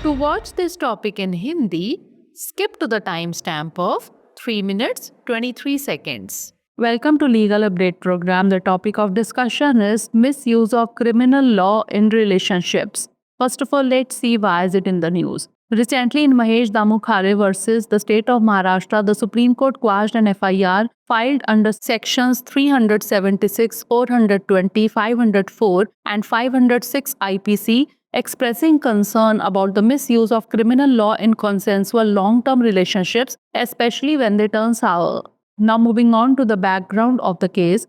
To watch this topic in Hindi, skip to the timestamp of 3 minutes 23 seconds. Welcome to Legal Update Program. The topic of discussion is misuse of criminal law in relationships. First of all, let's see why is it in the news. Recently, in Mahesh Damu Khare versus the state of Maharashtra, the Supreme Court quashed an FIR filed under sections 376, 420, 504 and 506 IPC expressing concern about the misuse of criminal law in consensual long-term relationships, especially when they turn sour. Now moving on to the background of the case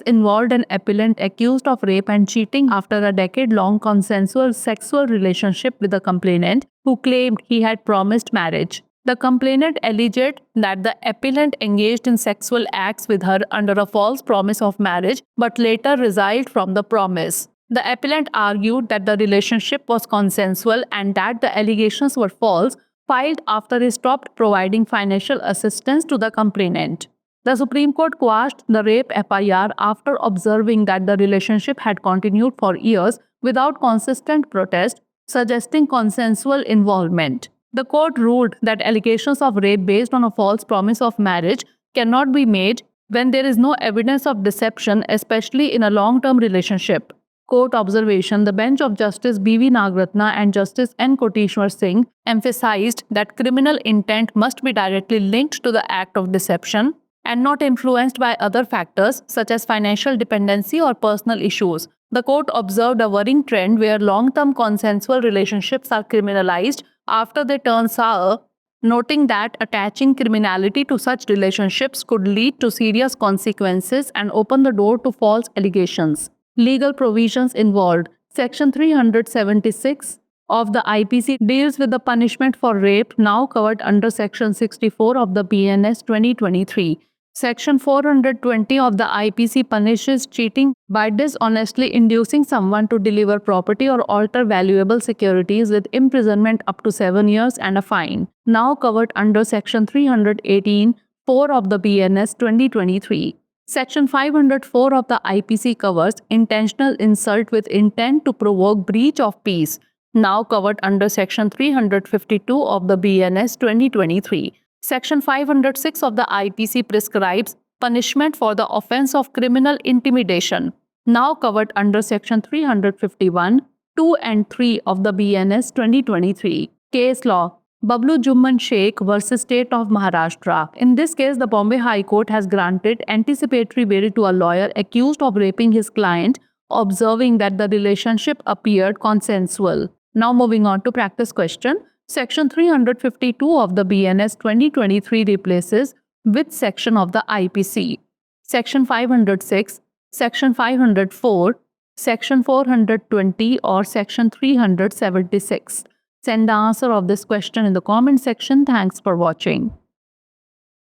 involved an appellant accused of rape and cheating after a decade-long consensual sexual relationship with a complainant who claimed he had promised marriage. The complainant alleged that the appellant engaged in sexual acts with her under a false promise of marriage but later resigned from the promise. The appellant argued that the relationship was consensual and that the allegations were false, filed after he stopped providing financial assistance to the complainant. The Supreme Court quashed the rape FIR after observing that the relationship had continued for years without consistent protest, suggesting consensual involvement. The court ruled that allegations of rape based on a false promise of marriage cannot be made when there is no evidence of deception, especially in a long-term relationship. Court observation: the bench of Justice B.V. Nagratna and Justice N. Koteshwar Singh emphasized that criminal intent must be directly linked to the act of deception and not influenced by other factors such as financial dependency or personal issues. The court observed a worrying trend where long-term consensual relationships are criminalized after they turn sour, noting that attaching criminality to such relationships could lead to serious consequences and open the door to false allegations. Legal provisions involved. Section 376 of the IPC deals with the punishment for rape, now covered under Section 64 of the BNS 2023. Section 420 of the IPC punishes cheating by dishonestly inducing someone to deliver property or alter valuable securities with imprisonment up to 7 years and a fine, now covered under Section 318, 4 of the BNS 2023. Section 504 of the IPC covers intentional insult with intent to provoke breach of peace, now covered under Section 352 of the BNS 2023. Section 506 of the IPC prescribes punishment for the offense of criminal intimidation, now covered under Section 351, 2 and 3 of the BNS 2023. Case law: Bablu Jumman Sheikh versus State of Maharashtra. In this case, the Bombay High Court has granted anticipatory bail to a lawyer accused of raping his client, observing that the relationship appeared consensual. Now moving on to practice question. Section 352 of the BNS 2023 replaces which section of the IPC? Section 506, Section 504, Section 420 or Section 376? Send the answer of this question in the comment section. Thanks for watching.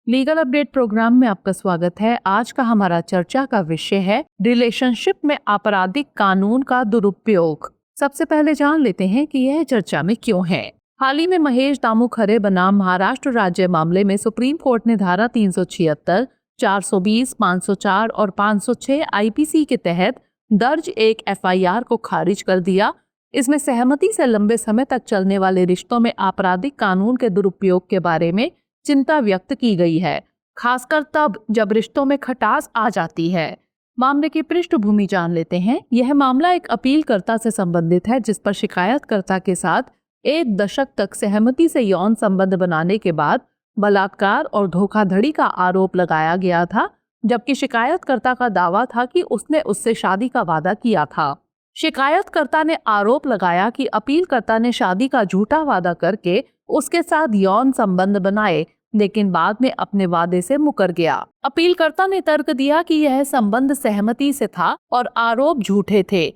Legal update programme में आपका स्वागत है। आज का हमारा चर्चा का विषय है रिलेशनशिप में आपराधिक कानून का दुरुपयोग। सबसे पहले जान लेते हैं कि यह चर्चा में क्यों है। हाल ही में महेश दामू खरे बनाम महाराष्ट्र राज्य मामले में सुप्रीम कोर्ट ने धारा 376, 420, 504 और 506 आईपीसी के तहत दर्ज एक एफआईआर को खारिज कर दिया। इसमें सहमति से लंबे समय तक चलने वाले रिश्तों में आपराधिक कानून के दुरुपयोग के बारे में चिंता व्यक्त की गई है, खासकर तब जब रिश्तों में खटास आ जाती है। मामले की पृष्ठभूमि जान लेते हैं। यह मामला एक अपीलकर्ता से संबंधित है जिस पर शिकायतकर्ता के साथ 1 दशक तक सहमति से यौन संबंध बनाने के बाद बलात्कार और धोखाधड़ी का आरोप लगाया गया था, जबकि शिकायतकर्ता का दावा था कि उसने उससे शादी का वादा किया था। शिकायतकर्ता ने आरोप लगाया कि अपीलकर्ता ने शादी का झूठा वादा करके उसके साथ यौन संबंध बनाए, लेकिन बाद में अपने वादे से मुकर गया। अपीलकर्ता ने तर्क दिया कि यह संबंध सहमति से था और आरोप झूठे थे,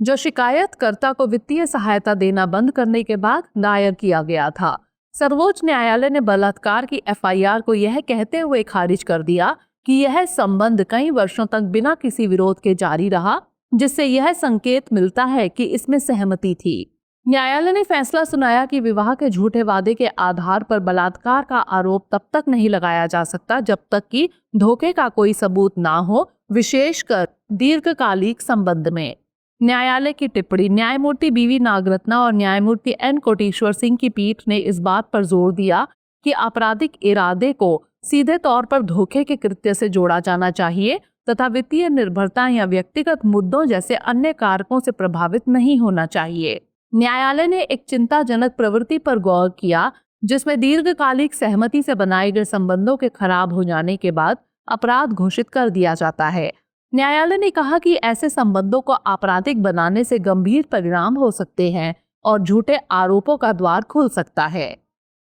जो शिकायतकर्ता को वित्तीय सहायता देना बंद करने के बाद दायर किया गया था। सर्वोच्च न्यायालय ने बलात्कार की एफआईआर को यह कहते हुए खारिज कर दिया कि यह संबंध कई वर्षों तक बिना किसी विरोध के जारी रहा, जिससे यह संकेत मिलता है कि इसमें सहमति थी। न्यायालय ने फैसला सुनाया कि विवाह के झूठे वादे के आधार पर बलात्कार का आरोप तब तक नहीं लगाया जा सकता जब तक कि धोखे का कोई सबूत ना हो, विशेषकर दीर्घकालिक संबंध में। न्यायालय की टिप्पणी। न्यायमूर्ति बीवी नागरत्ना और न्यायमूर्ति एन कोटेश्वर सिंह की पीठ ने इस बात पर जोर दिया कि आपराधिक इरादे को सीधे तौर पर धोखे के कृत्य से जोड़ा जाना चाहिए तथा वित्तीय निर्भरता या व्यक्तिगत मुद्दों जैसे अन्य कारकों से प्रभावित नहीं होना चाहिए। न्यायालय ने एक चिंताजनक प्रवृत्ति पर गौर किया जिसमें दीर्घकालिक सहमति से बनाए गए संबंधों के खराब हो जाने के बाद अपराध घोषित कर दिया जाता है। न्यायालय ने कहा कि ऐसे संबंधों को आपराधिक बनाने से गंभीर परिणाम हो सकते हैं और झूठे आरोपों का द्वार खुल सकता है।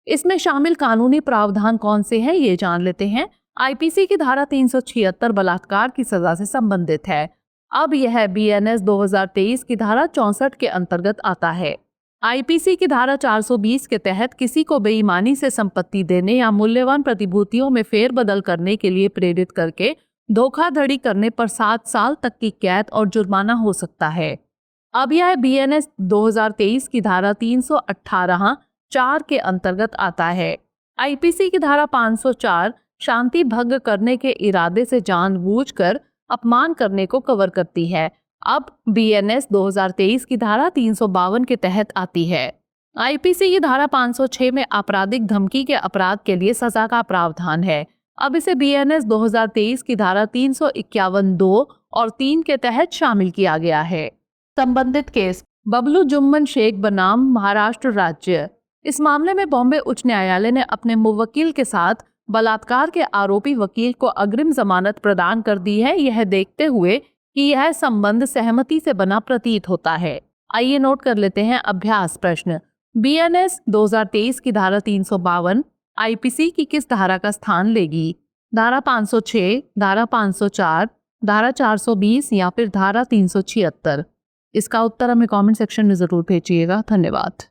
इसमें शामिल कानूनी प्रावधान कौन से हैं ये जान लेते हैं। आईपीसी की धारा 376 बलात्कार की सजा से संबंधित है। अब यह बीएनएस 2023 की धारा 64 के अंतर्गत आता है। आईपीसी की धारा 420 के तहत किसी को बेईमानी से संपत्ति देने या मूल्यवान प्रतिभूतियों में फेरबदल करने के लिए प्रेरित करके धोखाधड़ी करने पर 7 साल तक की कैद और जुर्माना हो सकता है। अब यह बीएनएस 2023 की धारा 318 4 के अंतर्गत आता है। आईपीसी की धारा 504 शांति भंग करने के इरादे से जानबूझकर अपमान करने को कवर करती है। अब बीएनएस 2023 की धारा 352 के तहत आती है। आईपीसी की धारा 506 में आपराधिक धमकी के अपराध के लिए सजा का प्रावधान है। अब इसे बीएनएस 2023 की धारा 351 2 और 3 के तहत शामिल किया गया है। संबंधित केस बबलू जुम्मन शेख बनाम महाराष्ट्र राज्य। इस मामले में बॉम्बे उच्च न्यायालय ने अपने मुवक्किल के साथ बलात्कार के आरोपी वकील को अग्रिम जमानत प्रदान कर दी है, यह देखते हुए कि यह संबंध सहमति से बना प्रतीत होता है। आइए नोट कर लेते हैं अभ्यास प्रश्न। बीएनएस 2023 की धारा 352 आईपीसी की किस धारा का स्थान लेगी? धारा 506, धारा 504, धारा 420 या फिर धारा 376? इसका उत्तर हमें कमेंट सेक्शन में जरूर भेजिएगा। धन्यवाद।